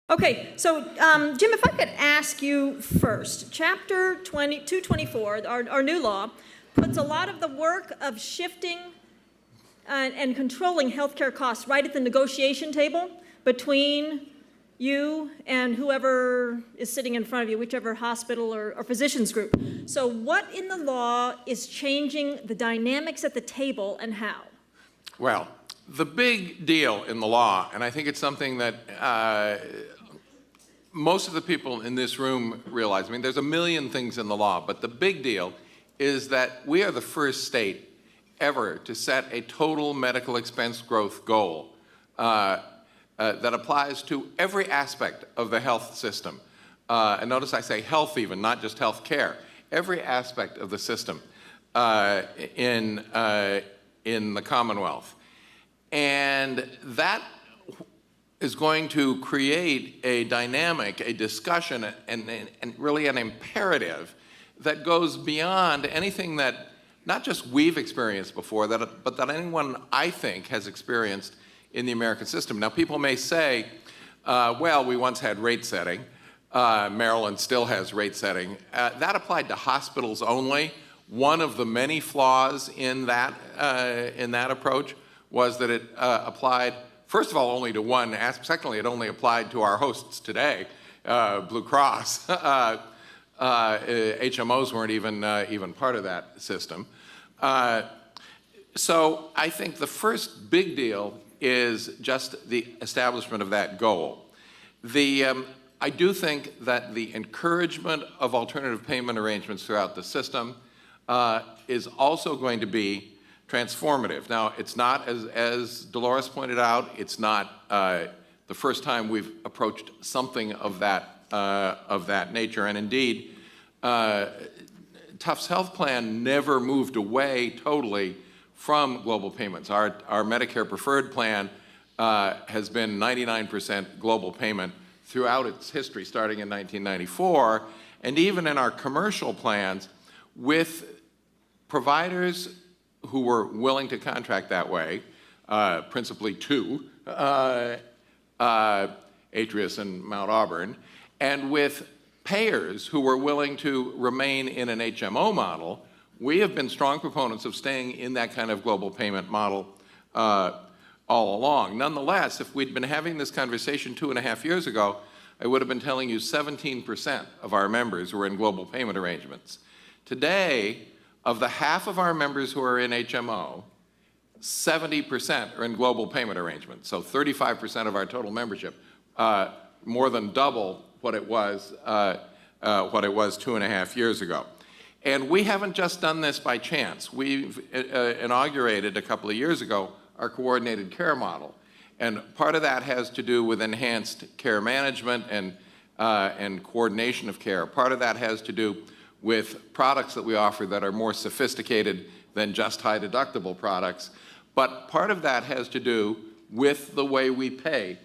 Okay, so Jim, if I could ask you first, Chapter 224, our new law, puts a lot of the work of shifting and controlling healthcare costs right at the negotiation table between you and whoever is sitting in front of you, whichever hospital or physicians group. So what in the law is changing the dynamics at the table and how? Well, the big deal in the law, and I think it's something that most of the people in this room realize, I mean, there's a million things in the law, but the big deal is that we are the first state ever to set a total medical expense growth goal that applies to every aspect of the health system. And notice I say health even, not just health care. Every aspect of the system in the Commonwealth. And that is going to create a dynamic, a discussion, and really an imperative that goes beyond anything that not just we've experienced before, but that anyone, I think, has experienced in the American system. Now, people may say, well, we once had rate setting. Maryland still has rate setting. That applied to hospitals only. One of the many flaws in that approach was that it applied, first of all, only to one aspect. Secondly, it only applied to our hosts today, Blue Cross. HMOs weren't even part of that system. So I think the first big deal is just the establishment of that goal. I do think that the encouragement of alternative payment arrangements throughout the system is also going to be transformative. Now, it's not, as Dolores pointed out, it's not the first time we've approached something of that nature. And indeed, Tufts Health Plan never moved away totally from global payments. Our Medicare Preferred Plan has been 99% global payment throughout its history, starting in 1994. And even in our commercial plans, with providers who were willing to contract that way, principally two, Atrius and Mount Auburn, and with payers who were willing to remain in an HMO model, we have been strong proponents of staying in that kind of global payment model all along. Nonetheless, if we'd been having this conversation 2.5 years ago, I would have been telling you 17% of our members were in global payment arrangements. Today, of the half of our members who are in HMO, 70% are in global payment arrangements. So 35% of our total membership, more than double what it was 2.5 years ago. And we haven't just done this by chance. We've inaugurated a couple of years ago our coordinated care model. And part of that has to do with enhanced care management and coordination of care. Part of that has to do with products that we offer that are more sophisticated than just high deductible products. But part of that has to do with the way we pay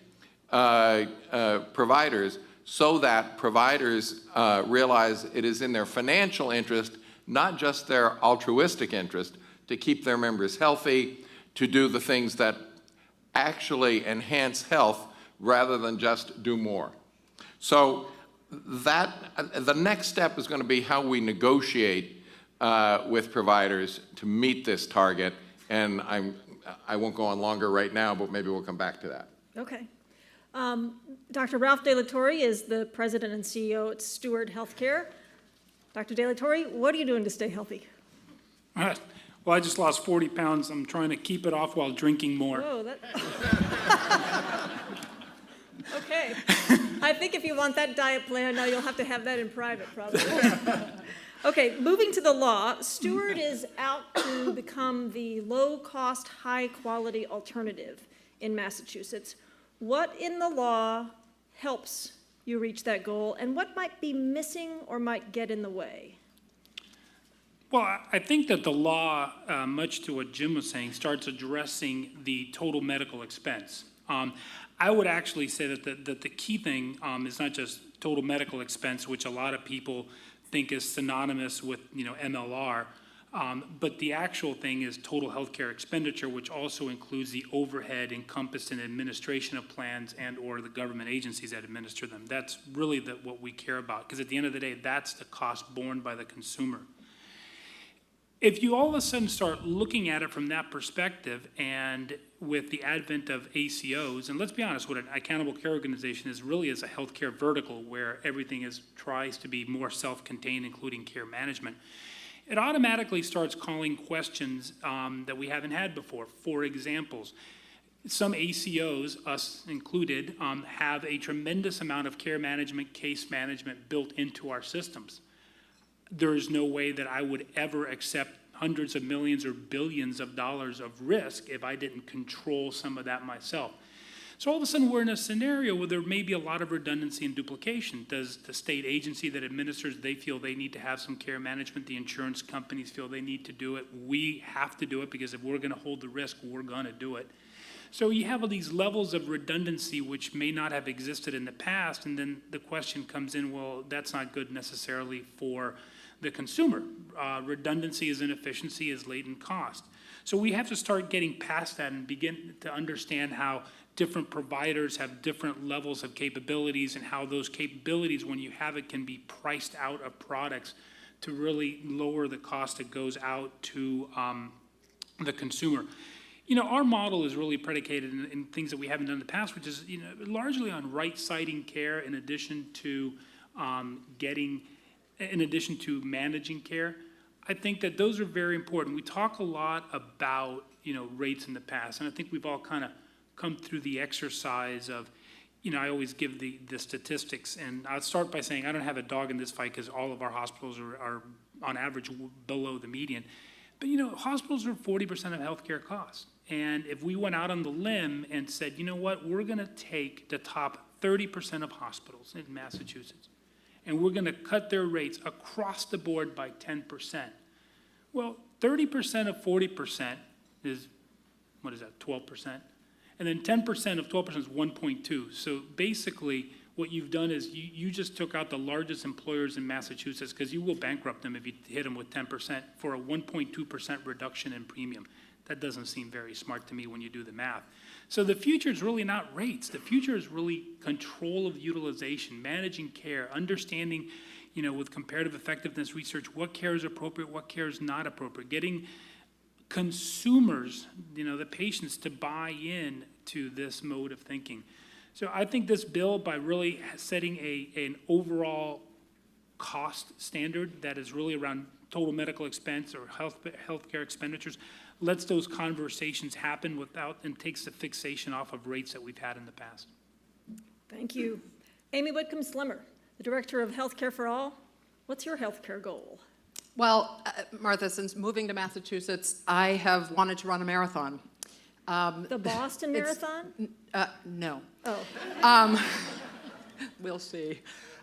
providers, so that providers realize it is in their financial interest, not just their altruistic interest, to keep their members healthy, to do the things that actually enhance health rather than just do more. So the next step is going to be how we negotiate with providers to meet this target. And I won't go on longer right now, but maybe we'll come back to that. Okay. Dr. Ralph Delatour is the president and CEO at Steward Healthcare. Dr. Delatour, what are you doing to stay healthy? All right. Well, I just lost 40 pounds. I'm trying to keep it off while drinking more. Whoa, Okay. I think if you want that diet plan, now you'll have to have that in private, probably. Okay, moving to the law, Steward is out to become the low-cost, high-quality alternative in Massachusetts. What in the law helps you reach that goal, and what might be missing or might get in the way? Well, I think that the law, much to what Jim was saying, starts addressing the total medical expense. I would actually say that the key thing is not just total medical expense, which a lot of people think is synonymous with MLR, But the actual thing is total healthcare expenditure, which also includes the overhead encompassed in administration of plans and or the government agencies that administer them. That's really what we care about, because at the end of the day, that's the cost borne by the consumer. If you all of a sudden start looking at it from that perspective, and with the advent of ACOs, and let's be honest, what an accountable care organization is really is a healthcare vertical where everything tries to be more self-contained, including care management, it automatically starts calling questions that we haven't had before. For examples, some ACOs, us included, have a tremendous amount of care management, case management built into our systems. There is no way that I would ever accept hundreds of millions or billions of dollars of risk if I didn't control some of that myself. So all of a sudden we're in a scenario where there may be a lot of redundancy and duplication. Does the state agency that administers, they feel they need to have some care management? The insurance companies feel they need to do it. We have to do it because if we're going to hold the risk, we're going to do it. So you have all these levels of redundancy which may not have existed in the past, and then the question comes in, well, that's not good necessarily for the consumer. Redundancy is inefficiency, is latent cost. So we have to start getting past that and begin to understand how different providers have different levels of capabilities, and how those capabilities, when you have it, can be priced out of products to really lower the cost that goes out to the consumer. You know, our model is really predicated in things that we haven't done in the past, which is, largely on right-siding care in addition to managing care. I think that those are very important. We talk a lot about, rates in the past, and I think we've all kind of come through the exercise of, I always give the statistics, and I'll start by saying I don't have a dog in this fight because all of our hospitals are on average below the median. But, hospitals are 40% of healthcare costs. And if we went out on the limb and said, you know what, we're going to take the top 30% of hospitals in Massachusetts, and we're going to cut their rates across the board by 10%. Well, 30% of 40% is, 12%? And then 10% of 12% is 1.2. So basically, what you've done is you just took out the largest employers in Massachusetts, because you will bankrupt them if you hit them with 10% for a 1.2% reduction in premium. That doesn't seem very smart to me when you do the math. So the future is really not rates. The future is really control of utilization, managing care, understanding, with comparative effectiveness research, what care is appropriate, what care is not appropriate, getting consumers, the patients, to buy in to this mode of thinking. So I think this bill, by really setting an overall cost standard that is really around total medical expense or healthcare expenditures, lets those conversations happen and takes the fixation off of rates that we've had in the past. Thank you. Amy Whitcomb Slemmer, the Director of Healthcare for All. What's your healthcare goal? Well, Martha, since moving to Massachusetts, I have wanted to run a marathon. The Boston Marathon? No. Oh. We'll see.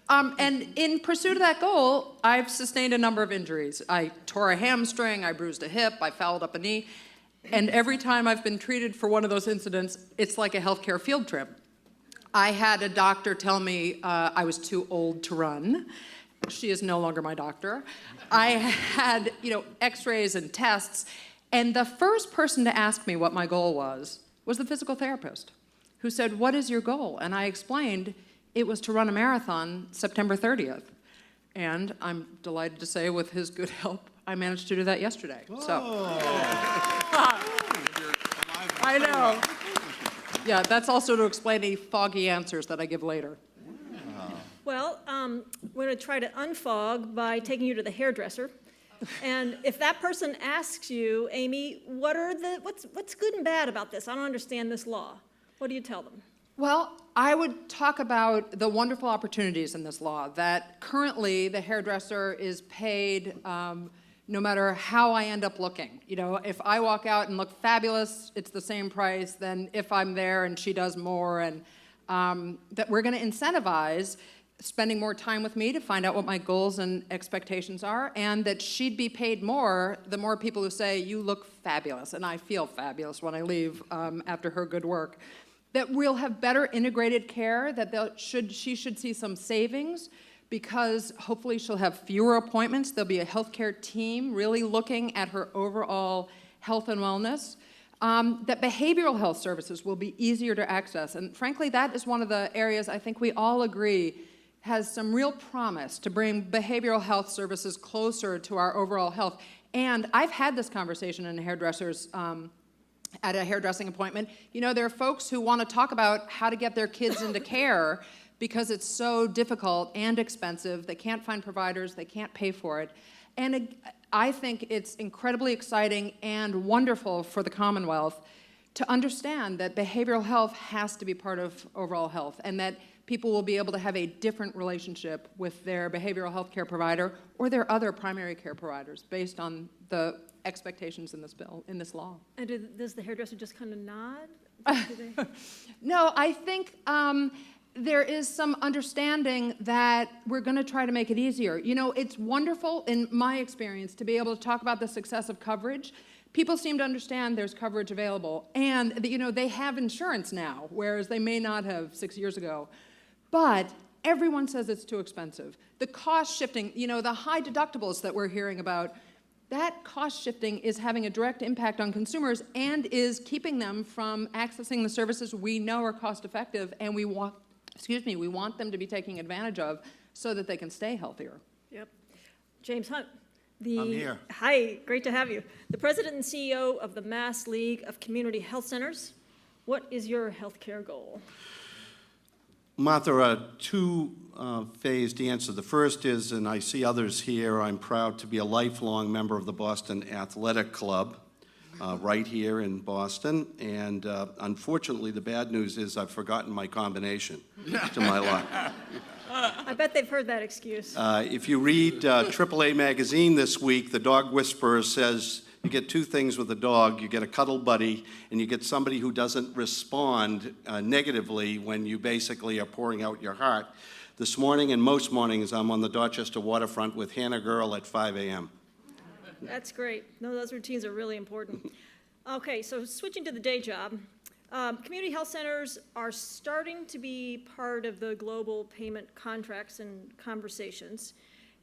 And in pursuit of that goal, I've sustained a number of injuries. I tore a hamstring, I bruised a hip, I fouled up a knee. And every time I've been treated for one of those incidents, it's like a healthcare field trip. I had a doctor tell me I was too old to run. She is no longer my doctor. I had, x-rays and tests. And the first person to ask me what my goal was the physical therapist, who said, "What is your goal?" And I explained it was to run a marathon September 30th. And I'm delighted to say, with his good help, I managed to do that yesterday. Whoa. So. I know. Yeah, that's also to explain the foggy answers that I give later. Well, we're going to try to unfog by taking you to the hairdresser. And if that person asks you, Amy, what's good and bad about this? I don't understand this law. What do you tell them? Well, I would talk about the wonderful opportunities in this law, that currently the hairdresser is paid no matter how I end up looking. If I walk out and look fabulous, it's the same price than if I'm there and she does more, and that we're going to incentivize spending more time with me to find out what my goals and expectations are, and that she'd be paid more the more people who say, "You look fabulous," and I feel fabulous when I leave after her good work. That we'll have better integrated care, that she should see some savings, because hopefully she'll have fewer appointments. There'll be a healthcare team really looking at her overall health and wellness. That behavioral health services will be easier to access. And frankly, that is one of the areas I think we all agree has some real promise to bring behavioral health services closer to our overall health. And I've had this conversation in hairdressers at a hairdressing appointment. You know, there are folks who want to talk about how to get their kids into care because it's so difficult and expensive. They can't find providers, they can't pay for it. And I think it's incredibly exciting and wonderful for the Commonwealth to understand that behavioral health has to be part of overall health, and that people will be able to have a different relationship with their behavioral health care provider or their other primary care providers based on the expectations in this bill, in this law. And does the hairdresser just kind of nod? No, I think there is some understanding that we're going to try to make it easier. You know, it's wonderful, in my experience, to be able to talk about the success of coverage. People seem to understand there's coverage available, and you know, they have insurance now, whereas they may not have 6 years ago. But everyone says it's too expensive. The cost shifting, you know, the high deductibles that we're hearing about, that cost shifting is having a direct impact on consumers and is keeping them from accessing the services we know are cost effective and we want them to be taking advantage of so that they can stay healthier. Yep. James Hunt. I'm here. Hi, great to have you. The president and CEO of the Mass League of Community Health Centers. What is your healthcare goal? Martha, two-phased answer. The first is, and I see others here, I'm proud to be a lifelong member of the Boston Athletic Club, right here in Boston. And unfortunately, the bad news is I've forgotten my combination to my lock. I bet they've heard that excuse. If you read AAA magazine this week, the dog whisperer says you get two things with a dog. You get a cuddle buddy, and you get somebody who doesn't respond negatively when you basically are pouring out your heart. This morning and most mornings, I'm on the Dorchester waterfront with Hannah Girl at 5 a.m. That's great. No, those routines are really important. Okay, so switching to the day job. Community health centers are starting to be part of the global payment contracts and conversations.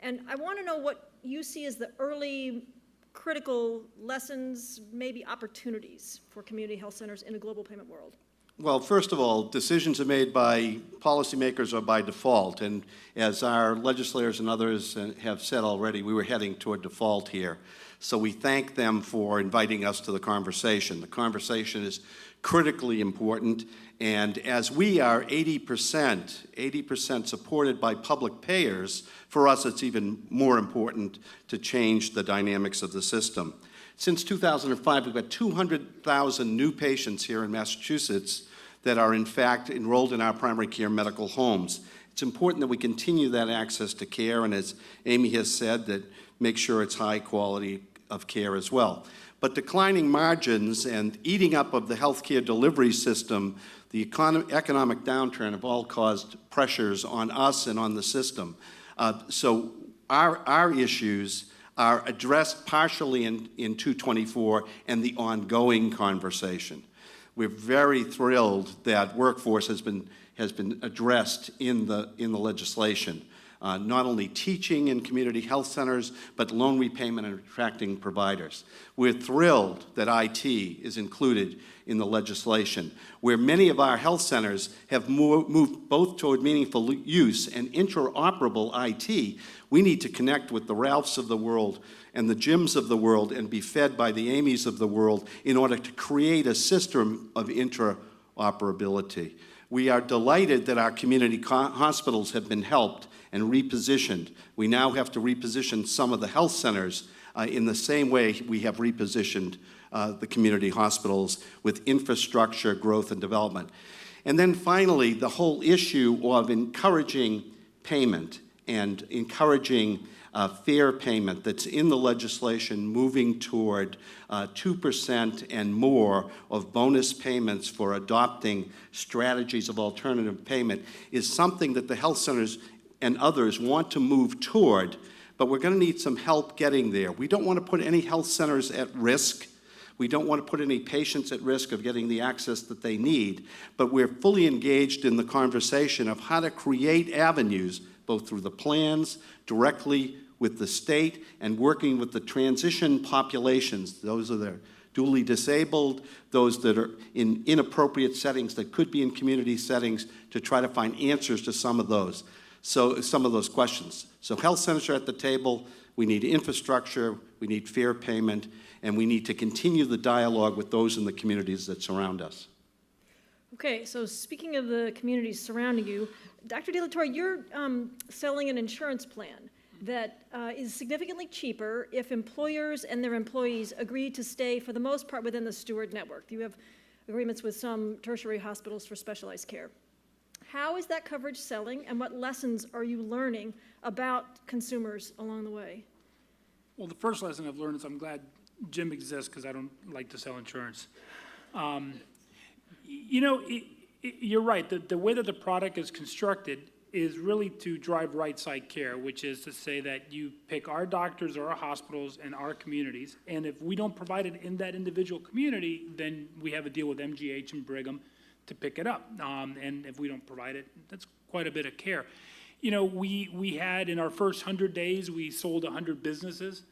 And I want to know what you see as the early critical lessons, maybe opportunities for community health centers in a global payment world. Well, first of all, decisions are made by policymakers or by default. And as our legislators and others have said already, we were heading toward default here. So we thank them for inviting us to the conversation. The conversation is critically important. And as we are 80% supported by public payers, for us it's even more important to change the dynamics of the system. Since 2005, we've got 200,000 new patients here in Massachusetts that are in fact enrolled in our primary care medical homes. It's important that we continue that access to care, and as Amy has said, that make sure it's high quality of care as well. But declining margins and eating up of the healthcare delivery system, the economic downturn have all caused pressures on us and on the system. So our issues are addressed partially in 224 and the ongoing conversation. We're very thrilled that workforce has been addressed in the legislation. Not only teaching in community health centers, but loan repayment and attracting providers. We're thrilled that IT is included in the legislation, where many of our health centers have moved both toward meaningful use and interoperable IT. We need to connect with the Ralphs of the world and the Jims of the world and be fed by the Amys of the world in order to create a system of interoperability. We are delighted that our community hospitals have been helped and repositioned. We now have to reposition some of the health centers in the same way we have repositioned the community hospitals with infrastructure, growth, and development. And then finally, the whole issue of encouraging payment and encouraging fair payment that's in the legislation, moving toward 2% and more of bonus payments for adopting strategies of alternative payment, is something that the health centers and others want to move toward, but we're going to need some help getting there. We don't want to put any health centers at risk. We don't want to put any patients at risk of getting the access that they need, but we're fully engaged in the conversation of how to create avenues both through the plans, directly with the state, and working with the transition populations. Those are the duly disabled, those that are in inappropriate settings that could be in community settings, to try to find answers to some of those. So some of those questions. So health centers are at the table. We need infrastructure, we need fair payment, and we need to continue the dialogue with those in the communities that surround us. Okay, so speaking of the communities surrounding you, Dr. Delatour, you're selling an insurance plan that is significantly cheaper if employers and their employees agree to stay, for the most part, within the Steward network. You have agreements with some tertiary hospitals for specialized care. How is that coverage selling, and what lessons are you learning about consumers along the way? Well, the first lesson I've learned is I'm glad Jim exists, because I don't like to sell insurance. You know, you're right. The way that the product is constructed is really to drive right-side care, which is to say that you pick our doctors or our hospitals and our communities, and if we don't provide it in that individual community, then we have a deal with MGH and Brigham to pick it up. And if we don't provide it, that's quite a bit of care. You know, we had, in our first 100 days, we sold 100 businesses.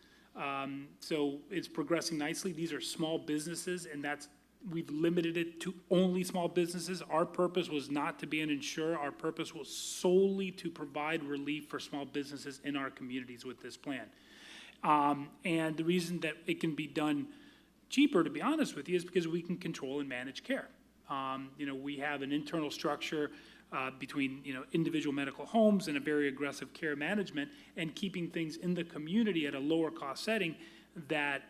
So it's progressing nicely. These are small businesses, and we've limited it to only small businesses. Our purpose was not to be an insurer. Our purpose was solely to provide relief for small businesses in our communities with this plan. And the reason that it can be done cheaper, to be honest with you, is because we can control and manage care. You know, we have an internal structure between, you know, individual medical homes and a very aggressive care management, and keeping things in the community at a lower cost setting that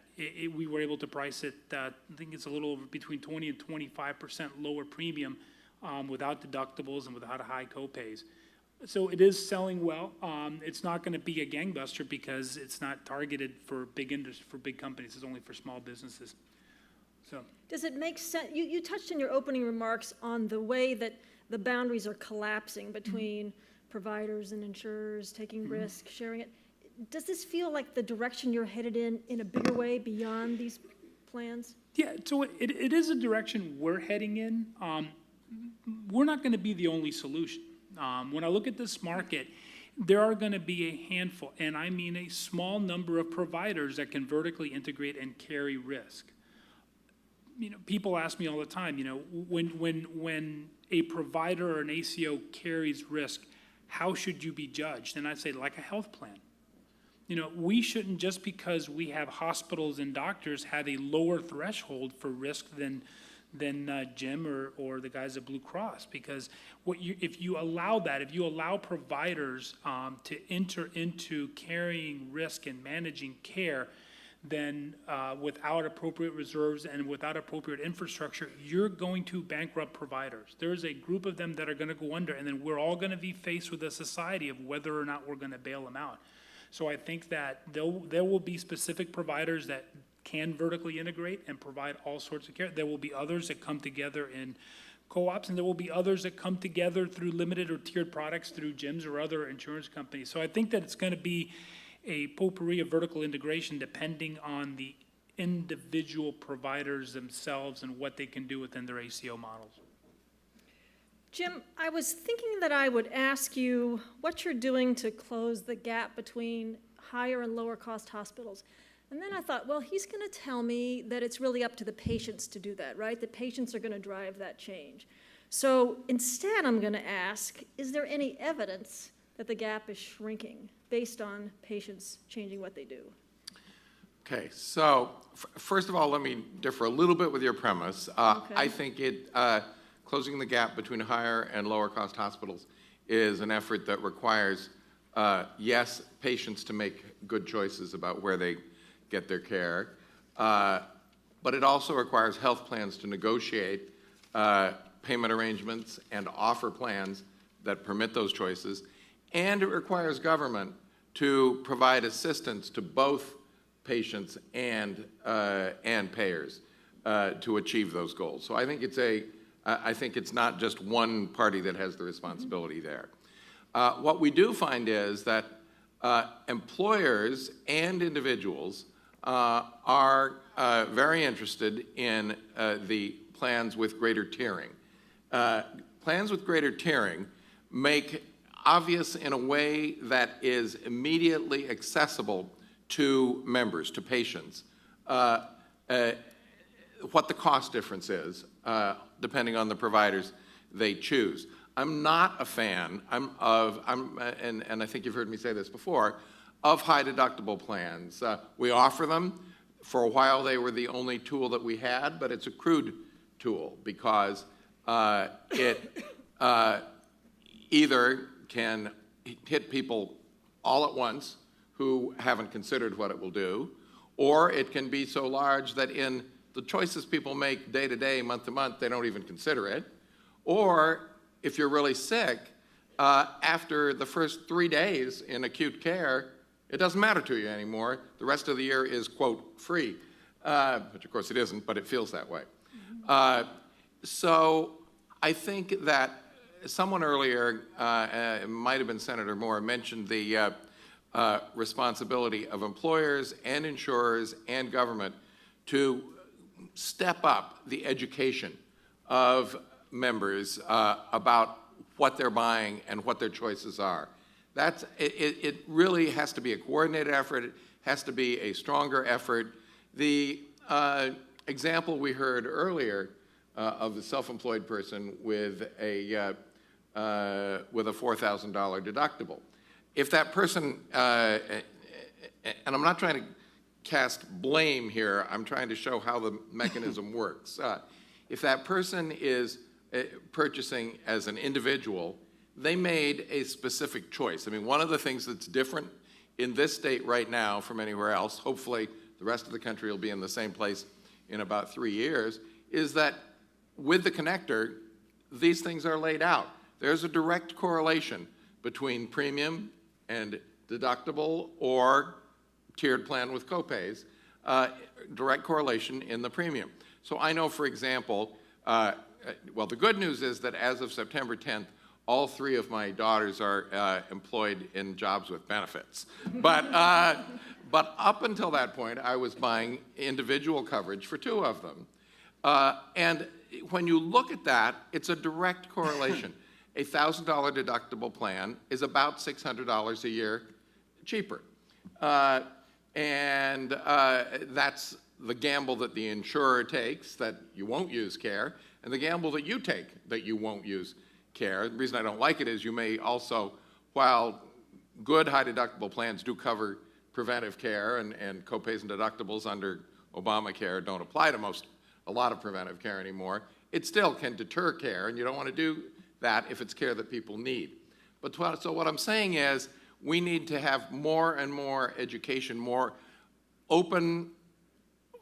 we were able to price it, I think it's a little over between 20 and 25% lower premium without deductibles and without high copays. So it is selling well. It's not going to be a gangbuster because it's not targeted for big industry, for big companies. It's only for small businesses. So Does it make sense? You touched in your opening remarks on the way that the boundaries are collapsing between providers and insurers, taking risk, sharing it. Does this feel like the direction you're headed in a bigger way beyond these plans? yeah, so it is a direction we're heading in. We're not going to be the only solution. When I look at this market, there are going to be a handful, and I mean a small number of providers that can vertically integrate and carry risk. You know, people ask me all the time, you know, when a provider or an ACO carries risk, how should you be judged? And I say, like a health plan. You know, we shouldn't, just because we have hospitals and doctors, have a lower threshold for risk than Jim or the guys at Blue Cross, because if you allow that, if you allow providers to enter into carrying risk and managing care, then without appropriate reserves and without appropriate infrastructure, you're going to bankrupt providers. There's a group of them that are going to go under, and then we're all going to be faced with a society of whether or not we're going to bail them out. So I think that there will be specific providers that can vertically integrate and provide all sorts of care. There will be others that come together in co-ops, and there will be others that come together through limited or tiered products through gyms or other insurance companies. So I think that it's going to be a potpourri of vertical integration depending on the individual providers themselves and what they can do within their ACO models. Jim, I was thinking that I would ask you what you're doing to close the gap between higher and lower cost hospitals. And then I thought, well, he's going to tell me that it's really up to the patients to do that, right? The patients are going to drive that change. So instead, I'm going to ask, is there any evidence that the gap is shrinking based on patients changing what they do? Okay, so first of all, let me differ a little bit with your premise. Okay. I think closing the gap between higher and lower cost hospitals is an effort that requires, yes, patients to make good choices about where they get their care, but it also requires health plans to negotiate payment arrangements and offer plans that permit those choices, and it requires government to provide assistance to both patients and payers to achieve those goals. So I think it's not just one party that has the responsibility there. What we do find is that employers and individuals are very interested in the plans with greater tiering. Plans with greater tiering make obvious in a way that is immediately accessible to members, to patients, what the cost difference is, depending on the providers they choose. I'm not a fan and I think you've heard me say this before, of high deductible plans. We offer them. For a while they were the only tool that we had, but it's a crude tool because it either can hit people all at once who haven't considered what it will do, or it can be so large that in the choices people make day to day, month to month, they don't even consider it. Or if you're really sick, after the first 3 days in acute care, it doesn't matter to you anymore. The rest of the year is, quote, free, which of course it isn't, but it feels that way. So I think that someone earlier, it might have been Senator Moore, mentioned the responsibility of employers and insurers and government to step up the education of members about what they're buying and what their choices are. It really has to be a coordinated effort. It has to be a stronger effort. The example we heard earlier of the self-employed person with a $4,000 deductible. If that person, and I'm not trying to cast blame here, I'm trying to show how the mechanism works. If that person is purchasing as an individual, they made a specific choice. I mean, one of the things that's different in this state right now from anywhere else, hopefully the rest of the country will be in the same place in about 3 years, is that with the connector, these things are laid out. There's a direct correlation between premium and deductible or tiered plan with copays, direct correlation in the premium. So I know, for example, well, the good news is that as of September 10th, all 3 of my daughters are employed in jobs with benefits. But up until that point, I was buying individual coverage for 2 of them. And when you look at that, it's a direct correlation. A $1,000 deductible plan is about $600 a year cheaper. And that's the gamble that the insurer takes, that you won't use care, and the gamble that you take, that you won't use care. The reason I don't like it is you may also, while good high deductible plans do cover preventive care and copays and deductibles under Obamacare don't apply to a lot of preventive care anymore, it still can deter care, and you don't want to do that if it's care that people need. But so what I'm saying is we need to have more and more education, more open,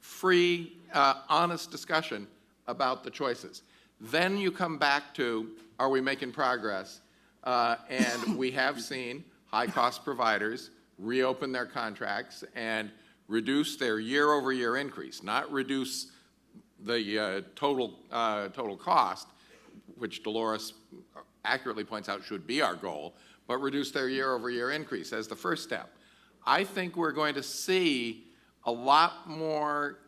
free, honest discussion about the choices. Then you come back to, are we making progress? And we have seen high-cost providers reopen their contracts and reduce their year-over-year increase, not reduce the total cost, which Dolores accurately points out should be our goal, but reduce their year-over-year increase as the first step. I think we're going to see a lot more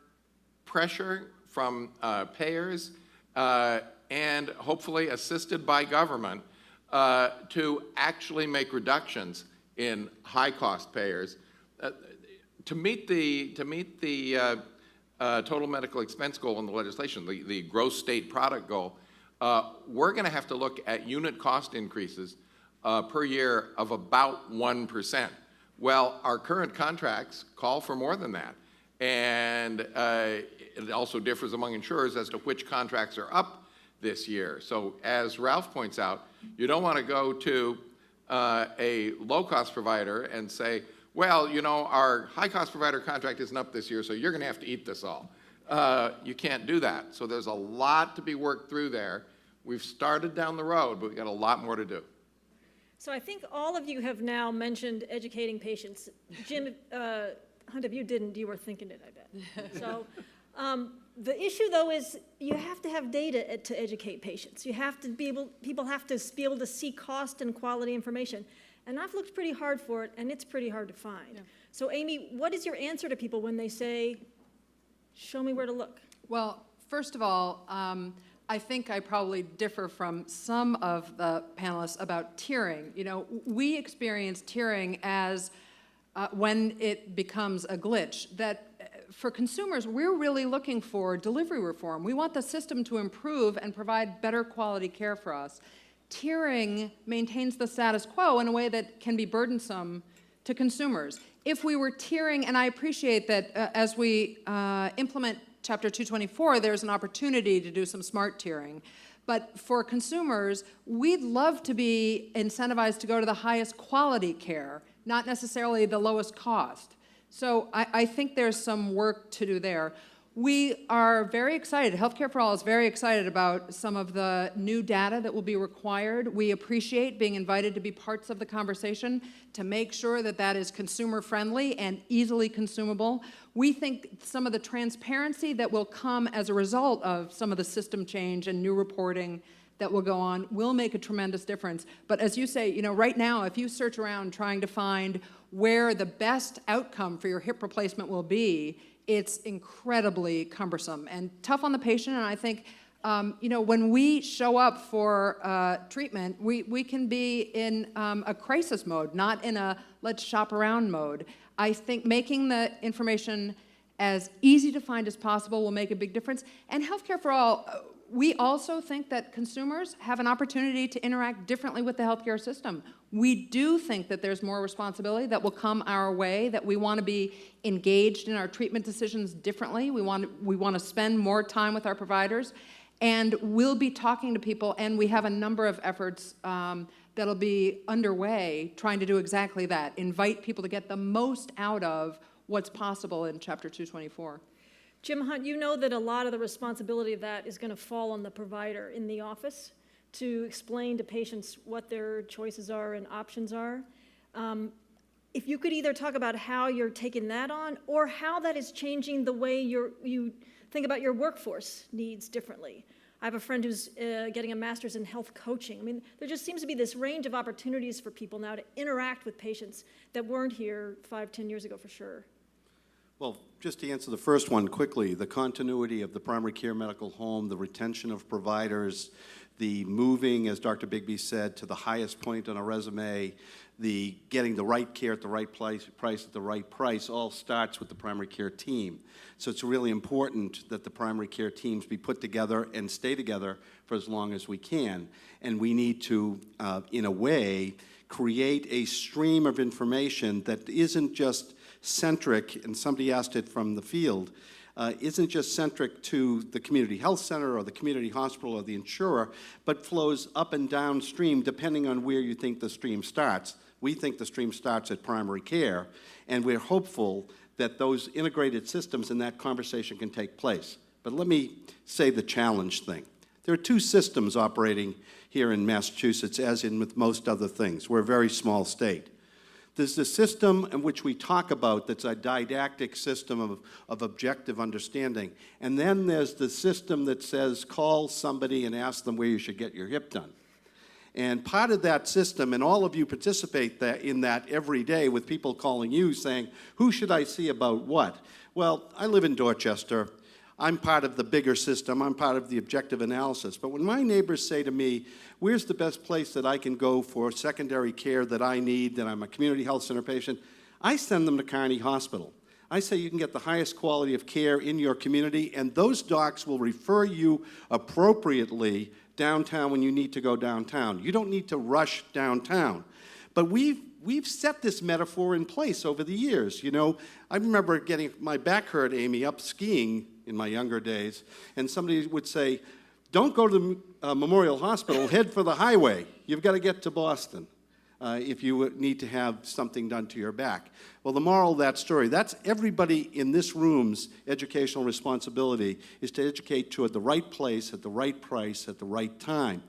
pressure from payers and hopefully assisted by government to actually make reductions in high-cost payers. To meet the total medical expense goal in the legislation, the gross state product goal, we're going to have to look at unit cost increases per year of about 1%. Well, our current contracts call for more than that. And it also differs among insurers as to which contracts are up this year. So as Ralph points out, you don't want to go to a low-cost provider and say, well, you know, our high-cost provider contract isn't up this year, so you're going to have to eat this all. You can't do that. So there's a lot to be worked through there. We've started down the road, but we've got a lot more to do. So I think all of you have now mentioned educating patients. Jim, Hunt, if you didn't, you were thinking it, I bet. So the issue, though, is you have to have data to educate patients. You have to be able, people have to be able to see cost and quality information. And I've looked pretty hard for it, and it's pretty hard to find. Yeah. So Amy, what is your answer to people when they say, show me where to look? Well, first of all, I think I probably differ from some of the panelists about tiering. You know, we experience tiering as when it becomes a glitch, that for consumers, we're really looking for delivery reform. We want the system to improve and provide better quality care for us. Tiering maintains the status quo in a way that can be burdensome to consumers. If we were tiering, and I appreciate that as we implement Chapter 224, there's an opportunity to do some smart tiering. But for consumers, we'd love to be incentivized to go to the highest quality care, not necessarily the lowest cost. So I think there's some work to do there. We are very excited, Healthcare for All is very excited about some of the new data that will be required. We appreciate being invited to be parts of the conversation to make sure that that is consumer friendly and easily consumable. We think some of the transparency that will come as a result of some of the system change and new reporting that will go on will make a tremendous difference. But as you say, you know, right now, if you search around trying to find where the best outcome for your hip replacement will be, it's incredibly cumbersome and tough on the patient. And I think, you know, when we show up for treatment, we can be in a crisis mode, not in a let's shop around mode. I think making the information as easy to find as possible will make a big difference. And Healthcare for All, we also think that consumers have an opportunity to interact differently with the healthcare system. We do think that there's more responsibility that will come our way, that we want to be engaged in our treatment decisions differently. We want to spend more time with our providers, and we'll be talking to people, and we have a number of efforts that'll be underway trying to do exactly that, invite people to get the most out of what's possible in Chapter 224. Jim Hunt, you know that a lot of the responsibility of that is going to fall on the provider in the office to explain to patients what their choices are and options are. If you could either talk about how you're taking that on or how that is changing the way you think about your workforce needs differently. I have a friend who's getting a master's in health coaching. I mean, there just seems to be this range of opportunities for people now to interact with patients that weren't here 5-10 years ago for sure. Well, just to answer the first one quickly, the continuity of the primary care medical home, the retention of providers, the moving, as Dr. Bigby said, to the highest point on a resume, the getting the right care at the right price at the right price, all starts with the primary care team. So it's really important that the primary care teams be put together and stay together for as long as we can. And we need to, in a way, create a stream of information that isn't just centric, and somebody asked it from the field, isn't just centric to the community health center or the community hospital or the insurer, but flows up and downstream depending on where you think the stream starts. We think the stream starts at primary care, and we're hopeful that those integrated systems and that conversation can take place. But let me say the challenge thing. There are two systems operating here in Massachusetts, as in with most other things. We're a very small state. There's the system in which we talk about that's a didactic system of objective understanding. And then there's the system that says call somebody and ask them where you should get your hip done. And part of that system, and all of you participate in that every day with people calling you saying, who should I see about what? Well, I live in Dorchester. I'm part of the bigger system. I'm part of the objective analysis. But when my neighbors say to me, where's the best place that I can go for secondary care that I need, that I'm a community health center patient, I send them to Kearney Hospital. I say you can get the highest quality of care in your community, and those docs will refer you appropriately downtown when you need to go downtown. You don't need to rush downtown. But we've set this metaphor in place over the years. You know, I remember getting my back hurt, Amy, up skiing in my younger days, and somebody would say, don't go to the Memorial Hospital, head for the highway. You've got to get to Boston if you need to have something done to your back. Well, the moral of that story, that's everybody in this room's educational responsibility, is to educate to at the right place, at the right price, at the right time.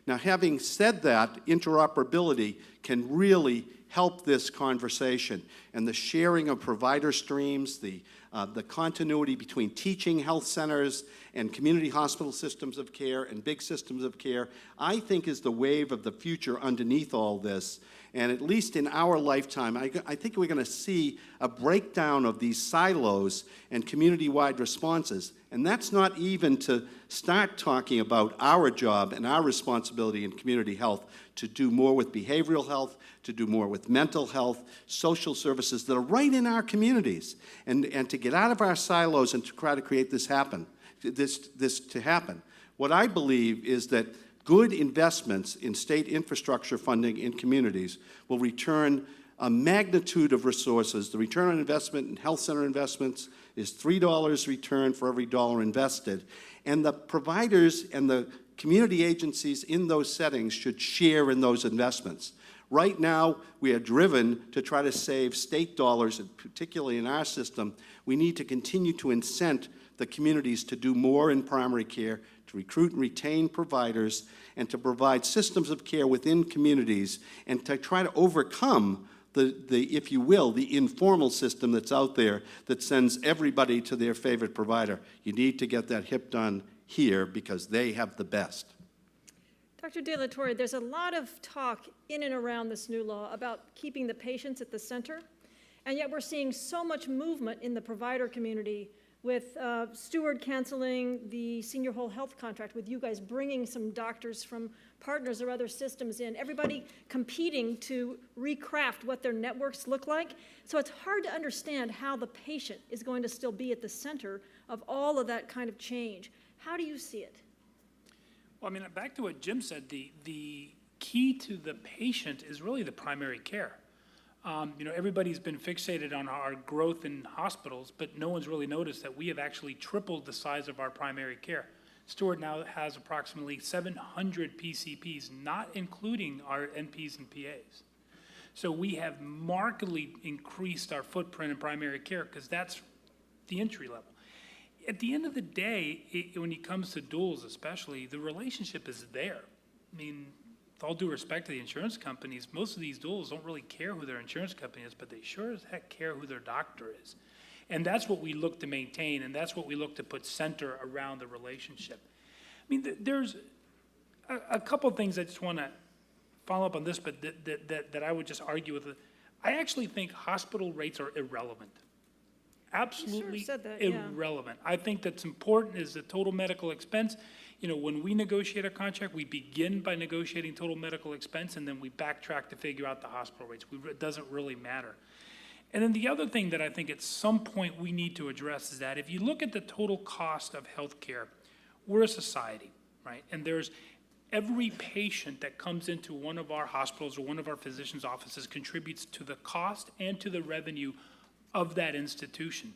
Now, having said that, interoperability can really help this conversation, and the sharing of provider streams, the the continuity between teaching health centers and community hospital systems of care and big systems of care, I think is the wave of the future underneath all this. And at least in our lifetime, I think we're going to see a breakdown of these silos and community-wide responses. And that's not even to start talking about our job and our responsibility in community health to do more with behavioral health, to do more with mental health, social services that are right in our communities, and to get out of our silos and to try to create this happen, this to happen. What I believe is that good investments in state infrastructure funding in communities will return a magnitude of resources. The return on investment in health center investments is $3 return for every dollar invested. And the providers and the community agencies in those settings should share in those investments. Right now, we are driven to try to save state dollars, and particularly in our system. We need to continue to incent the communities to do more in primary care, to recruit and retain providers, and to provide systems of care within communities, and to try to overcome the if you will, the informal system that's out there that sends everybody to their favorite provider. You need to get that hip done here because they have the best. Dr. Delatour, there's a lot of talk in and around this new law about keeping the patients at the center, and yet we're seeing so much movement in the provider community with Steward canceling the senior whole health contract, with you guys bringing some doctors from partners or other systems in, everybody competing to recraft what their networks look like. So it's hard to understand how the patient is going to still be at the center of all of that kind of change. How do you see it? Well, I mean, back to what Jim said, the key to the patient is really the primary care. You know, everybody's been fixated on our growth in hospitals, but no one's really noticed that we have actually tripled the size of our primary care. Steward now has approximately 700 PCPs, not including our NPs and PAs. So we have markedly increased our footprint in primary care because that's the entry level. At the end of the day, when it comes to duals especially, the relationship is there. I mean, with all due respect to the insurance companies, most of these duals don't really care who their insurance company is, but they sure as heck care who their doctor is. And that's what we look to maintain, and that's what we look to put center around the relationship. I mean, there's a couple of things I just want to follow up on this, but that I would just argue with. I actually think hospital rates are irrelevant. Absolutely said that, yeah. irrelevant. I think that's important is the total medical expense. You know, when we negotiate a contract, we begin by negotiating total medical expense, and then we backtrack to figure out the hospital rates. It doesn't really matter. And then the other thing that I think at some point we need to address is that if you look at the total cost of healthcare, we're a society, right? And there's every patient that comes into one of our hospitals or one of our physicians' offices contributes to the cost and to the revenue of that institution.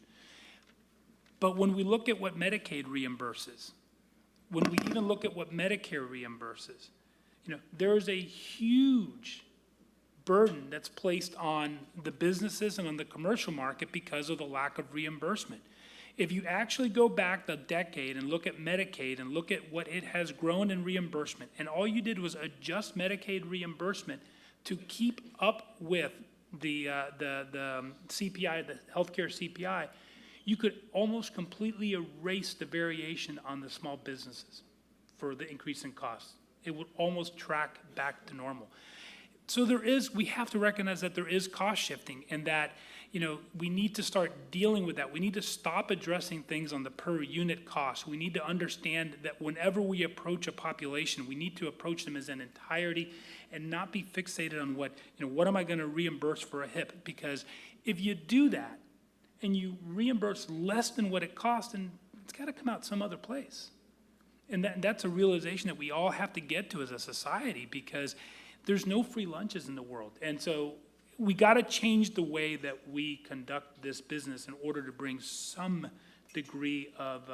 But when we look at what Medicaid reimburses, when we even look at what Medicare reimburses, you know, there's a huge burden that's placed on the businesses and on the commercial market because of the lack of reimbursement. If you actually go back a decade and look at Medicaid and look at what it has grown in reimbursement, and all you did was adjust Medicaid reimbursement to keep up with the CPI, the healthcare CPI, you could almost completely erase the variation on the small businesses for the increase in costs. It would almost track back to normal. So we have to recognize that there is cost shifting, and that, you know, we need to start dealing with that. We need to stop addressing things on the per unit cost. We need to understand that whenever we approach a population, we need to approach them as an entirety and not be fixated on what am I going to reimburse for a hip? Because if you do that and you reimburse less than what it costs, then it's got to come out some other place. And that's a realization that we all have to get to as a society, because there's no free lunches in the world. And so we got to change the way that we conduct this business in order to bring some degree of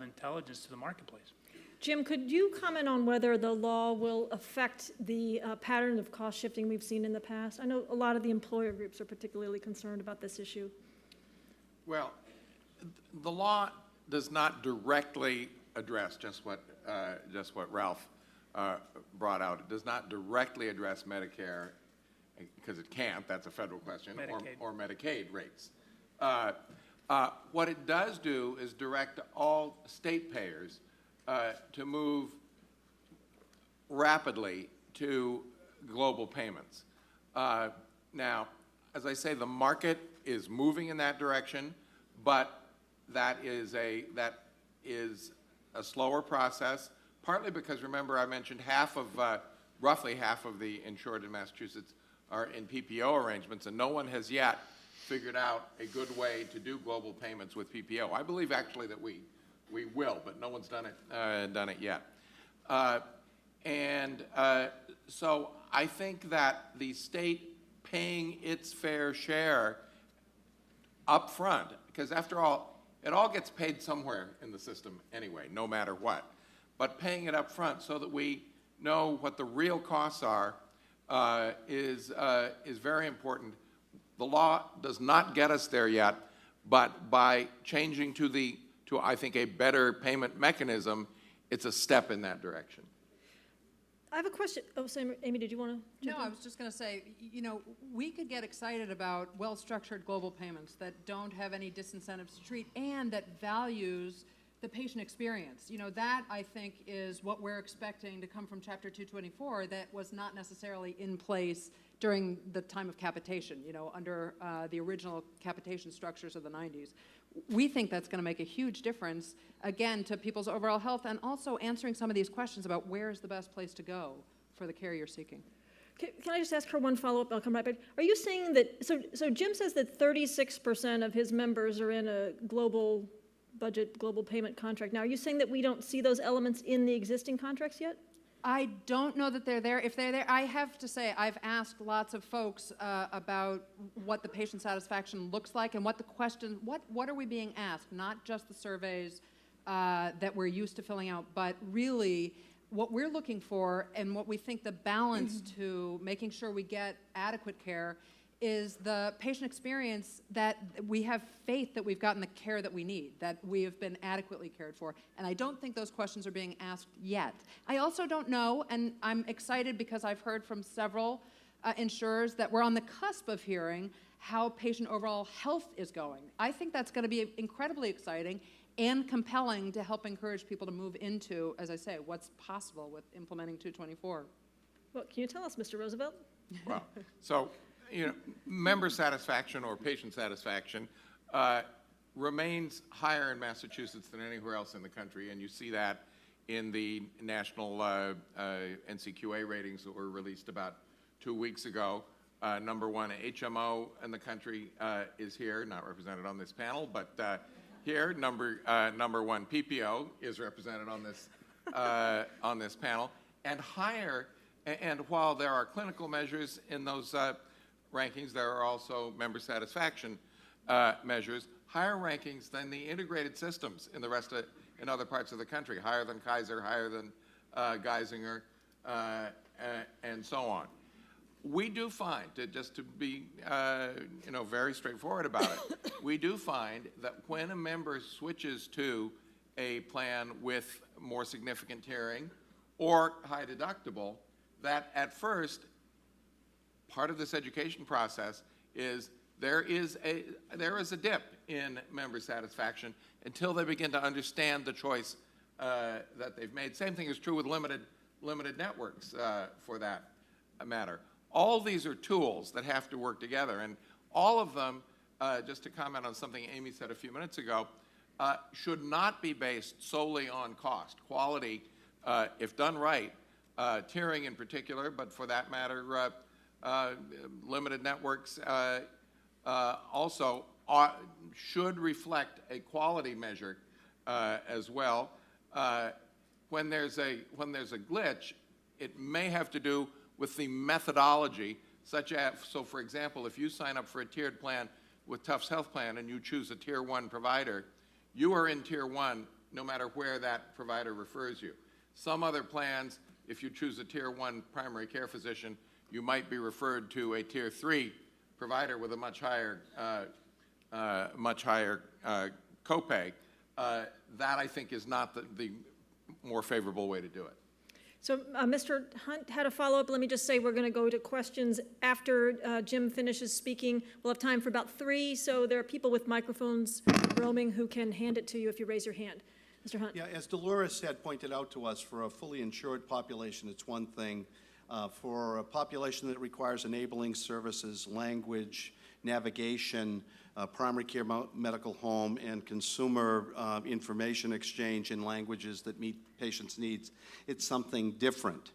intelligence to the marketplace. Jim, could you comment on whether the law will affect the pattern of cost shifting we've seen in the past? I know a lot of the employer groups are particularly concerned about this issue. Well, the law does not directly address just what Ralph brought out. It does not directly address Medicare, because it can't. That's a federal question, or Medicaid rates. What it does do is direct all state payers to move rapidly to global payments. Now, as I say, the market is moving in that direction, but that is a slower process, partly because, remember, I mentioned roughly half of the insured in Massachusetts are in PPO arrangements, and no one has yet figured out a good way to do global payments with PPO. I believe actually that we will, but no one's done it yet. So I think that the state paying its fair share up front, because after all, it all gets paid somewhere in the system anyway, no matter what. But paying it up front so that we know what the real costs are is very important. The law does not get us there yet, but by changing to I think a better payment mechanism, it's a step in that direction. I have a question. Oh, Sam, Amy, did you want to jump No, in? I was just going to say, we could get excited about well-structured global payments that don't have any disincentives to treat and that values the patient experience. That, I think, is what we're expecting to come from Chapter 224 that was not necessarily in place during the time of capitation, under the original capitation structures of the 90s. We think that's going to make a huge difference, again, to people's overall health and also answering some of these questions about where is the best place to go for the care you're seeking. Can I just ask her one follow-up? I'll come right back. Are you saying that, so Jim says that 36% of his members are in a global budget, global payment contract. Now, are you saying that we don't see those elements in the existing contracts yet? I don't know that they're there. If they're there, I have to say, I've asked lots of folks about what the patient satisfaction looks like and what the questions, what are we being asked? Not just the surveys that we're used to filling out, but really what we're looking for and what we think the balance to making sure we get adequate care is the patient experience that we have faith that we've gotten the care that we need, that we have been adequately cared for. And I don't think those questions are being asked yet. I also don't know, and I'm excited because I've heard from several insurers that we're on the cusp of hearing how patient overall health is going. I think that's going to be incredibly exciting and compelling to help encourage people to move into, as I say, what's possible with implementing 224. Well, can you tell us, Mr. Roosevelt? Well, so, member satisfaction or patient satisfaction remains higher in Massachusetts than anywhere else in the country, and you see that in the national NCQA ratings that were released about 2 weeks ago. Number one HMO in the country is here, not represented on this panel, but here, number one PPO is represented on this panel, and higher. And while there are clinical measures in those rankings, there are also member satisfaction measures, higher rankings than the integrated systems in in other parts of the country, higher than Kaiser, higher than Geisinger, and so on. We do find, just to be very straightforward about it, we do find that when a member switches to a plan with more significant tiering or high deductible, that at first, part of this education process is there is a dip in member satisfaction until they begin to understand the choice that they've made. Same thing is true with limited networks for that matter. All these are tools that have to work together, and all of them, just to comment on something Amy said a few minutes ago, should not be based solely on cost. Quality, if done right, tiering in particular, but for that matter, limited networks also should reflect a quality measure as well. When there's a glitch, it may have to do with the methodology, such as, so for example, if you sign up for a tiered plan with Tufts Health Plan and you choose a Tier 1 provider, you are in Tier 1 no matter where that provider refers you. Some other plans, if you choose a Tier 1 primary care physician, you might be referred to a Tier 3 provider with a much higher copay. That, I think, is not the more favorable way to do it. So Mr. Hunt had a follow-up. Let me just say we're going to go to questions after Jim finishes speaking. We'll have time for about 3, so there are people with microphones roaming who can hand it to you if you raise your hand. Mr. Hunt. Yeah, as Dolores had pointed out to us, for a fully insured population, it's one thing. For a population that requires enabling services, language, navigation, primary care medical home, and consumer information exchange in languages that meet patients' needs, it's something different.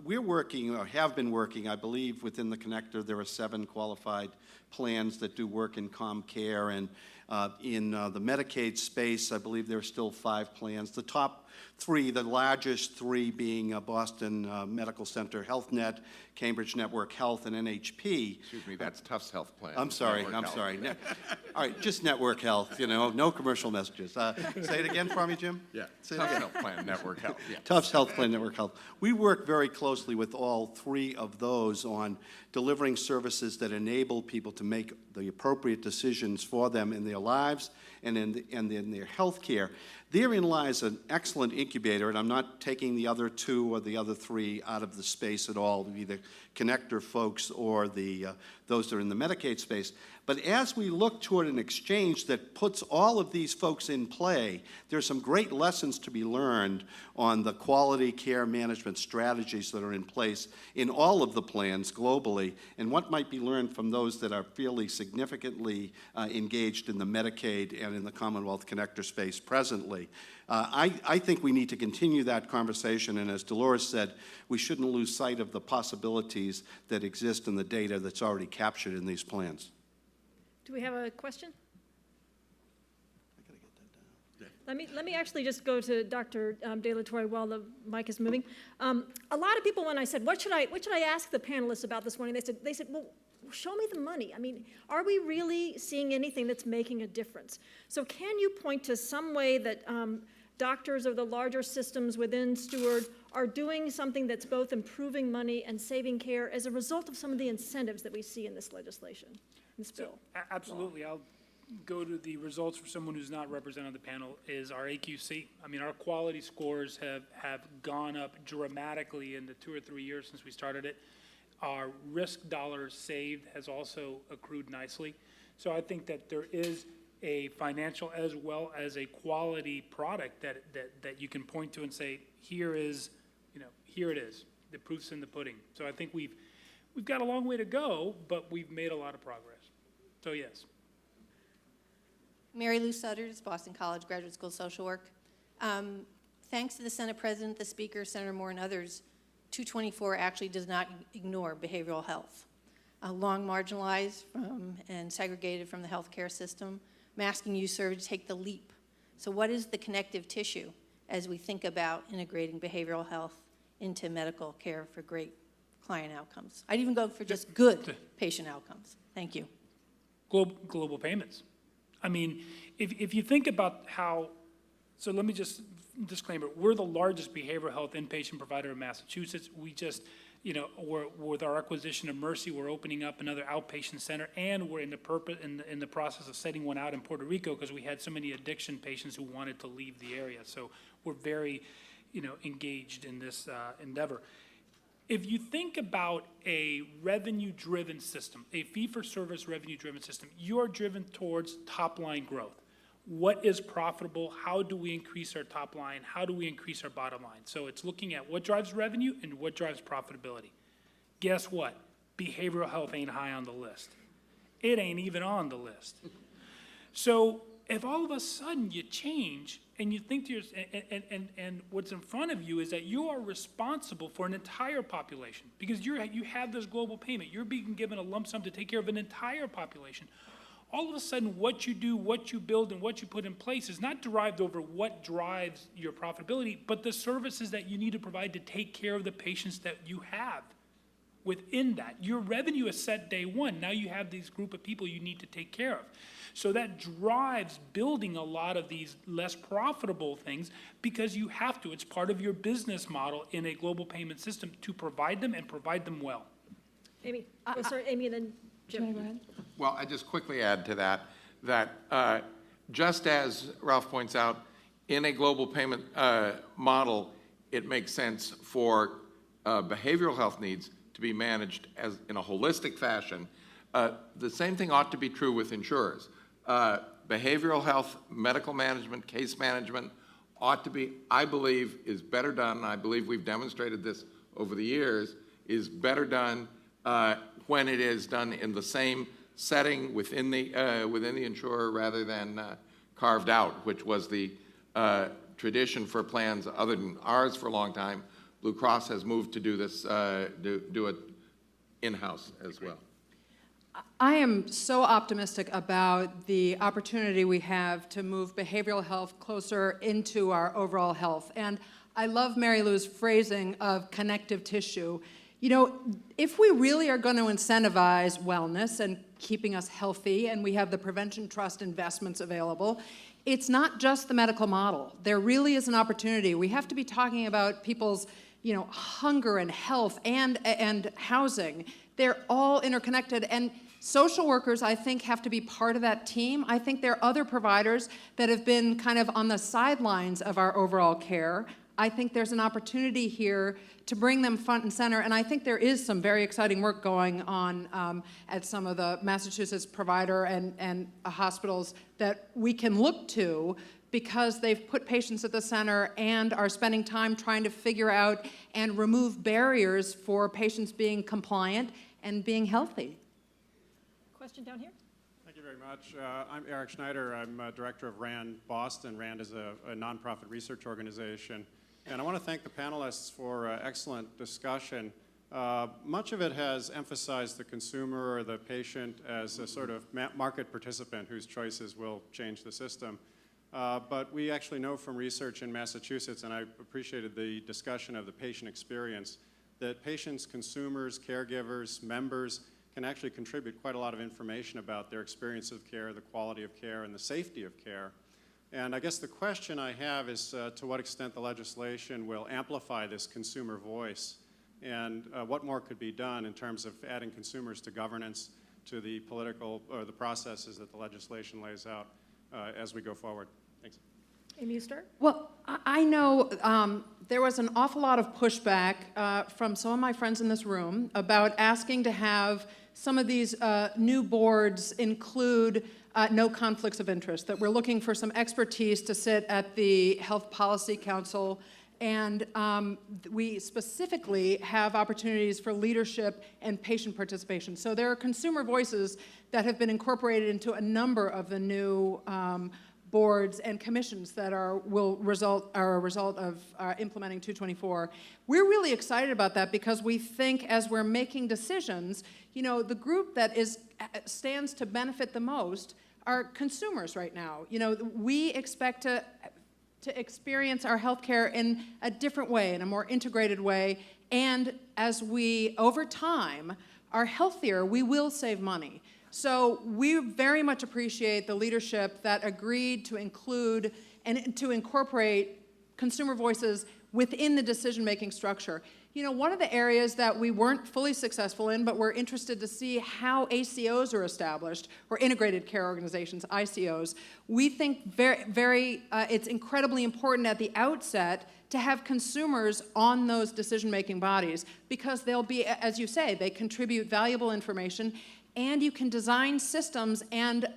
We're working, or have been working, I believe within the connector there are 7 qualified plans that do work in ComCare, and in the Medicaid space, I believe there are still 5 plans. The top 3, the largest 3 being Boston Medical Center HealthNet, Cambridge Network Health, and NHP. Excuse me, that's Tufts Health Plan. I'm sorry, Network I'm Health. sorry. All right, just Network Health, you know, no commercial messages. Say it again for me, Jim? Yeah, Say it Tufts again. Health Plan, Network Health, yeah. Tufts Health Plan, Network Health. We work very closely with all 3 of those on delivering services that enable people to make the appropriate decisions for them in their lives and in their health care. Therein lies an excellent incubator, and I'm not taking the other 2 or the other 3 out of the space at all, either connector folks or those that are in the Medicaid space. But as we look toward an exchange that puts all of these folks in play, there's some great lessons to be learned on the quality care management strategies that are in place in all of the plans globally, and what might be learned from those that are fairly significantly engaged in the Medicaid and in the Commonwealth Connector space presently. I think we need to continue that conversation, and as Dolores said, we shouldn't lose sight of the possibilities that exist in the data that's already captured in these plans. Do we have a question? Let me actually just go to Dr. Delatour while the mic is moving. A lot of people, when I said, what should I ask the panelists about this morning, they said, well, show me the money. I mean, are we really seeing anything that's making a difference? So can you point to some way that doctors of the larger systems within Steward are doing something that's both improving money and saving care as a result of some of the incentives that we see in this legislation, in this bill? Absolutely. I'll go to the results for someone who's not represented on the panel is our AQC. I mean, our quality scores have gone up dramatically in the 2 or 3 years since we started it. Our risk dollars saved has also accrued nicely. So I think that there is a financial as well as a quality product that you can point to and say, here is, here it is. The proof's in the pudding. So I think we've got a long way to go, but we've made a lot of progress. So yes. Mary Lou Sutter, Boston College Graduate School of Social Work. Thanks to the Senate President, the Speaker, Senator Moore, and others, 224 actually does not ignore behavioral health. Long marginalized and segregated from the healthcare system, I'm asking you, sir, to take the leap. So what is the connective tissue as we think about integrating behavioral health into medical care for great client outcomes? I'd even go for just good patient outcomes. Thank you. Global payments. I mean, if you think about how, so let me just disclaimer, we're the largest behavioral health inpatient provider in Massachusetts. We just, we're, with our acquisition of Mercy, we're opening up another outpatient center, and we're in the process of setting one out in Puerto Rico because we had so many addiction patients who wanted to leave the area. So we're very, engaged in this endeavor. If you think about a revenue-driven system, a fee-for-service revenue-driven system, you are driven towards top-line growth. What is profitable? How do we increase our top line? How do we increase our bottom line? So it's looking at what drives revenue and what drives profitability. Guess what? Behavioral health ain't high on the list. It ain't even on the list. So if all of a sudden you change and you think to yourself, and what's in front of you is that you are responsible for an entire population because you have this global payment. You're being given a lump sum to take care of an entire population. All of a sudden, what you do, what you build, and what you put in place is not derived over what drives your profitability, but the services that you need to provide to take care of the patients that you have within that. Your revenue is set day one. Now you have this group of people you need to take care of. So that drives building a lot of these less profitable things because you have to. It's part of your business model in a global payment system to provide them and provide them well. Amy, sorry, Amy, and then Jim. Go ahead. Well, I just quickly add to that just as Ralph points out, in a global payment model, it makes sense for behavioral health needs to be managed as in a holistic fashion. The same thing ought to be true with insurers. Behavioral health, medical management, case management ought to be, I believe, is better done, and I believe we've demonstrated this over the years, is better done when it is done in the same setting within the insurer rather than carved out, which was the tradition for plans other than ours for a long time. Blue Cross has moved to do this, do it in-house as well. I am so optimistic about the opportunity we have to move behavioral health closer into our overall health. And I love Mary Lou's phrasing of connective tissue. You know, if we really are going to incentivize wellness and keeping us healthy, and we have the prevention trust investments available, it's not just the medical model. There really is an opportunity. We have to be talking about people's, you know, hunger and health and housing. They're all interconnected, and social workers, I think, have to be part of that team. I think there are other providers that have been kind of on the sidelines of our overall care. I think there's an opportunity here to bring them front and center, and I think there is some very exciting work going on at some of the Massachusetts provider and hospitals that we can look to, because they've put patients at the center and are spending time trying to figure out and remove barriers for patients being compliant and being healthy. Question down here? Thank you very much. I'm Eric Schneider. I'm director of RAND Boston. RAND is a nonprofit research organization. And I want to thank the panelists for excellent discussion. Much of it has emphasized the consumer or the patient as a sort of market participant whose choices will change the system. But we actually know from research in Massachusetts, and I appreciated the discussion of the patient experience, that patients, consumers, caregivers, members can actually contribute quite a lot of information about their experience of care, the quality of care, and the safety of care. And I guess the question I have is to what extent the legislation will amplify this consumer voice, and what more could be done in terms of adding consumers to governance, to the political or the processes that the legislation lays out as we go forward. Thanks. Amy, you start? Well, I know there was an awful lot of pushback from some of my friends in this room about asking to have some of these new boards include no conflicts of interest, that we're looking for some expertise to sit at the Health Policy Council, and we specifically have opportunities for leadership and patient participation. So there are consumer voices that have been incorporated into a number of the new boards and commissions that are a result of implementing 224. We're really excited about that because we think as we're making decisions, you know, the group that stands to benefit the most are consumers right now. You know, we expect to experience our healthcare in a different way, in a more integrated way, and as we, over time, are healthier, we will save money. So we very much appreciate the leadership that agreed to include and to incorporate consumer voices within the decision-making structure. You know, one of the areas that we weren't fully successful in, but we're interested to see how ACOs are established, or integrated care organizations, ICOs. We think it's incredibly important at the outset to have consumers on those decision-making bodies, because they'll be, as you say, they contribute valuable information, and you can design systems and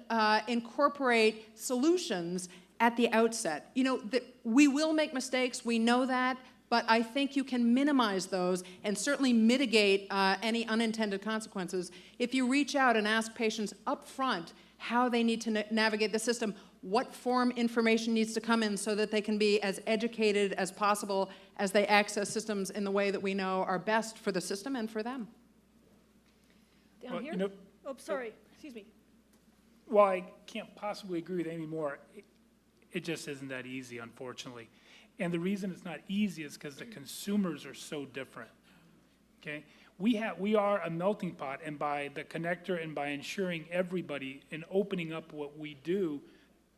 incorporate solutions at the outset. You know, we will make mistakes, we know that, but I think you can minimize those and certainly mitigate any unintended consequences if you reach out and ask patients up front how they need to navigate the system, what form information needs to come in so that they can be as educated as possible as they access systems in the way that we know are best for the system and for them. Down Well, here? you know- Oh, sorry, excuse me. Well, I can't possibly agree with Amy more. It just isn't that easy, unfortunately. And the reason it's not easy is because the consumers are so different, okay? We are a melting pot, and by the connector and by ensuring everybody and opening up what we do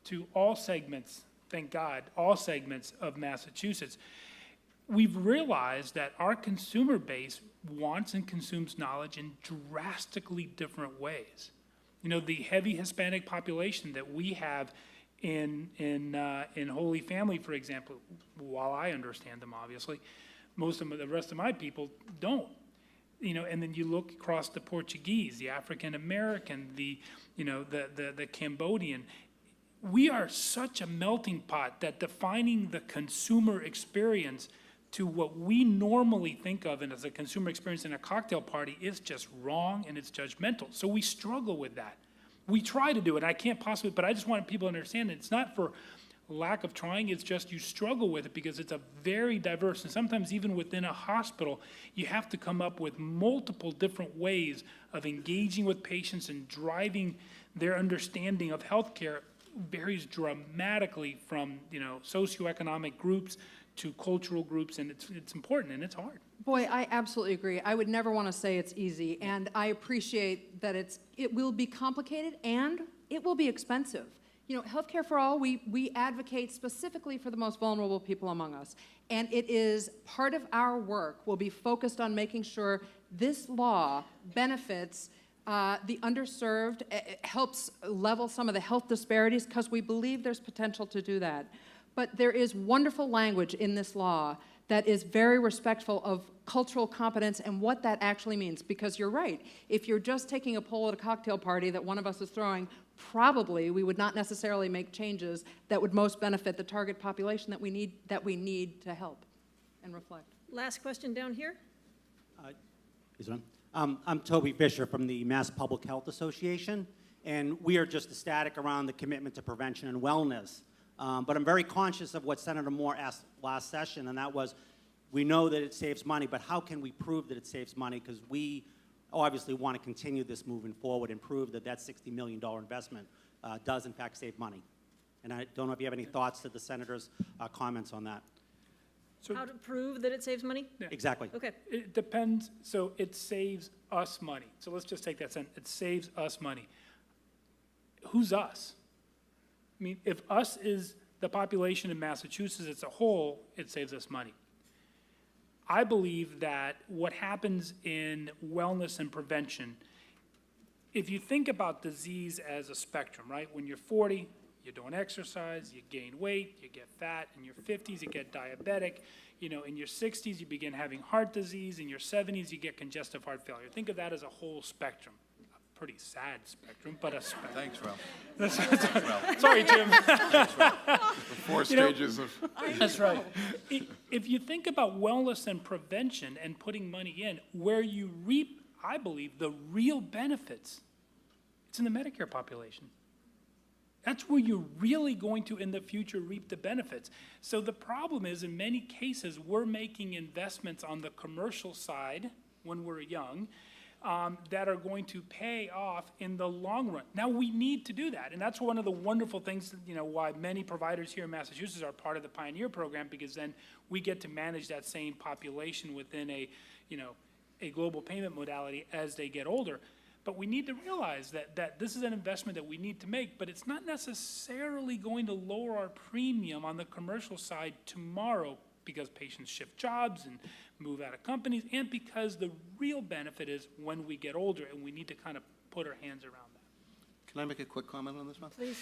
to all segments, thank God, all segments of Massachusetts, we've realized that our consumer base wants and consumes knowledge in drastically different ways. You know, the heavy Hispanic population that we have in Holy Family, for example, while I understand them, obviously, the rest of my people don't. And then you look across the Portuguese, the African American, the Cambodian. We are such a melting pot that defining the consumer experience to what we normally think of as a consumer experience in a cocktail party is just wrong and it's judgmental. So we struggle with that. We try to do it. I can't possibly, but I just want people to understand that it's not for lack of trying, it's just you struggle with it because it's a very diverse, and sometimes even within a hospital, you have to come up with multiple different ways of engaging with patients and driving their understanding of healthcare varies dramatically from, socioeconomic groups to cultural groups, and it's important and it's hard. Boy, I absolutely agree. I would never want to say it's easy, and I appreciate that it will be complicated and it will be expensive. Healthcare for All, we advocate specifically for the most vulnerable people among us, and it is part of our work will be focused on making sure this law benefits the underserved, helps level some of the health disparities, because we believe there's potential to do that. But there is wonderful language in this law that is very respectful of cultural competence and what that actually means. Because you're right, if you're just taking a poll at a cocktail party that one of us is throwing, probably we would not necessarily make changes that would most benefit the target population that we need to help and reflect. Last question down here. Is it on? I'm Toby Fisher from the Mass Public Health Association, and we are just ecstatic around the commitment to prevention and wellness. But I'm very conscious of what Senator Moore asked last session, and that was, we know that it saves money, but how can we prove that it saves money? Because we obviously want to continue this moving forward and prove that that $60 million investment does in fact save money. And I don't know if you have any thoughts to the Senator's comments on that. So, How to prove that it saves money? yeah. Exactly. Okay. It depends. So it saves us money. So let's just take that sentence. It saves us money. Who's us? I mean, if us is the population in Massachusetts as a whole, it saves us money. I believe that what happens in wellness and prevention, if you think about disease as a spectrum, right? When you're 40, you don't exercise, you gain weight, you get fat. In your 50s, you get diabetic. In your 60s, you begin having heart disease. In your 70s, you get congestive heart failure. Think of that as a whole spectrum. A pretty sad spectrum, but a spectrum. Thanks, Ralph. Sorry, Jim. The four stages of. That's right. If you think about wellness and prevention and putting money in, where you reap, I believe, the real benefits, it's in the Medicare population. That's where you're really going to, in the future, reap the benefits. So the problem is, in many cases, we're making investments on the commercial side when we're young that are going to pay off in the long run. Now, we need to do that, and that's one of the wonderful things, why many providers here in Massachusetts are part of the Pioneer program, because then we get to manage that same population within a global payment modality as they get older. But we need to realize that this is an investment that we need to make, but it's not necessarily going to lower our premium on the commercial side tomorrow, because patients shift jobs and move out of companies, and because the real benefit is when we get older, and we need to kind of put our hands around that. Can I make a quick comment on this one? Please.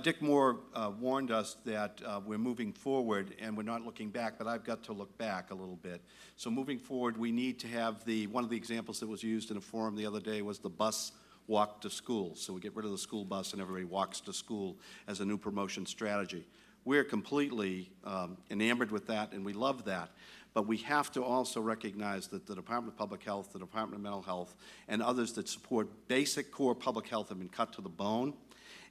Dick Moore warned us that we're moving forward and we're not looking back, but I've got to look back a little bit. So moving forward, we need to have one of the examples that was used in a forum the other day was the bus walk to school. So we get rid of the school bus and everybody walks to school as a new promotion strategy. We're completely enamored with that, and we love that. But we have to also recognize that the Department of Public Health, the Department of Mental Health, and others that support basic core public health have been cut to the bone.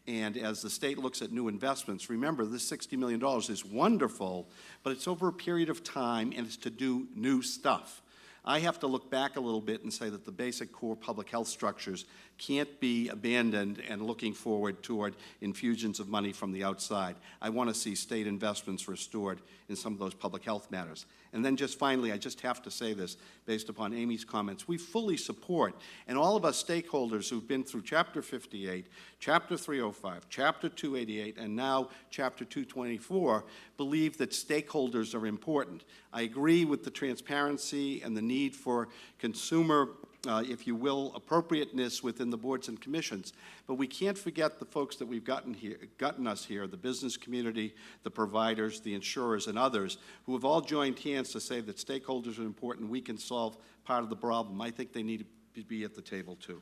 And as the state looks at new investments, remember, this $60 million is wonderful, but it's over a period of time, and it's to do new stuff. I have to look back a little bit and say that the basic core public health structures can't be abandoned and looking forward toward infusions of money from the outside. I want to see state investments restored in some of those public health matters. And then just finally, I just have to say this, based upon Amy's comments, we fully support, and all of us stakeholders who've been through Chapter 58, Chapter 305, Chapter 288, and now Chapter 224, believe that stakeholders are important. I agree with the transparency and the need for consumer if you will, appropriateness within the boards and commissions. But we can't forget the folks that we've gotten us here, the business community, the providers, the insurers, and others, who have all joined hands to say that stakeholders are important. We can solve part of the problem. I think they need to be at the table, too.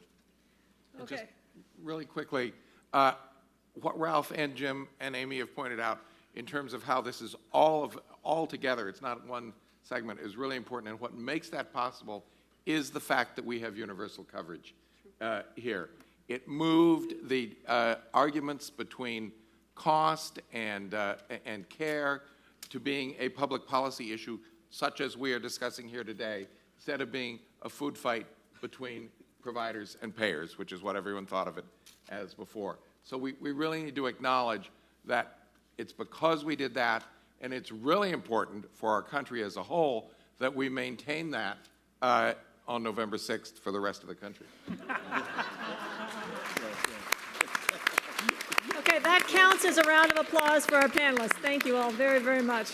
Okay. Really quickly, what Ralph and Jim and Amy have pointed out in terms of how this is all together, it's not one segment, is really important. And what makes that possible is the fact that we have universal coverage here. It moved the arguments between cost and care to being a public policy issue, such as we are discussing here today, instead of being a food fight between providers and payers, which is what everyone thought of it as before. So we really need to acknowledge that it's because we did that, and it's really important for our country as a whole that we maintain that on November 6th for the rest of the country. Okay, that counts as a round of applause for our panelists. Thank you all very, very much.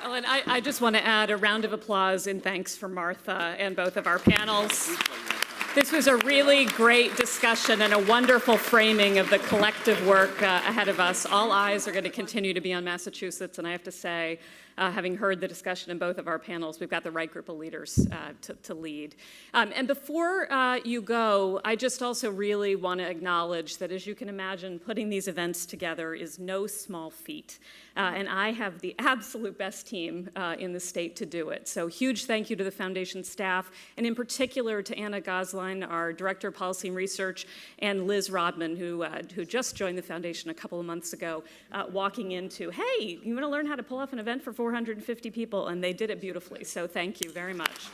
Oh, and I just want to add a round of applause and thanks for Martha and both of our panels. This was a really great discussion and a wonderful framing of the collective work ahead of us. All eyes are going to continue to be on Massachusetts, and I have to say, having heard the discussion in both of our panels, we've got the right group of leaders to lead. And before you go, I just also really want to acknowledge that, as you can imagine, putting these events together is no small feat. And I have the absolute best team in the state to do it. So huge thank you to the foundation staff, and in particular to Anna Gosline, our Director of Policy and Research, and Liz Rodman, who just joined the foundation a couple of months ago, walking into, hey, you want to learn how to pull off an event for 450 people? And they did it beautifully. So thank you very much.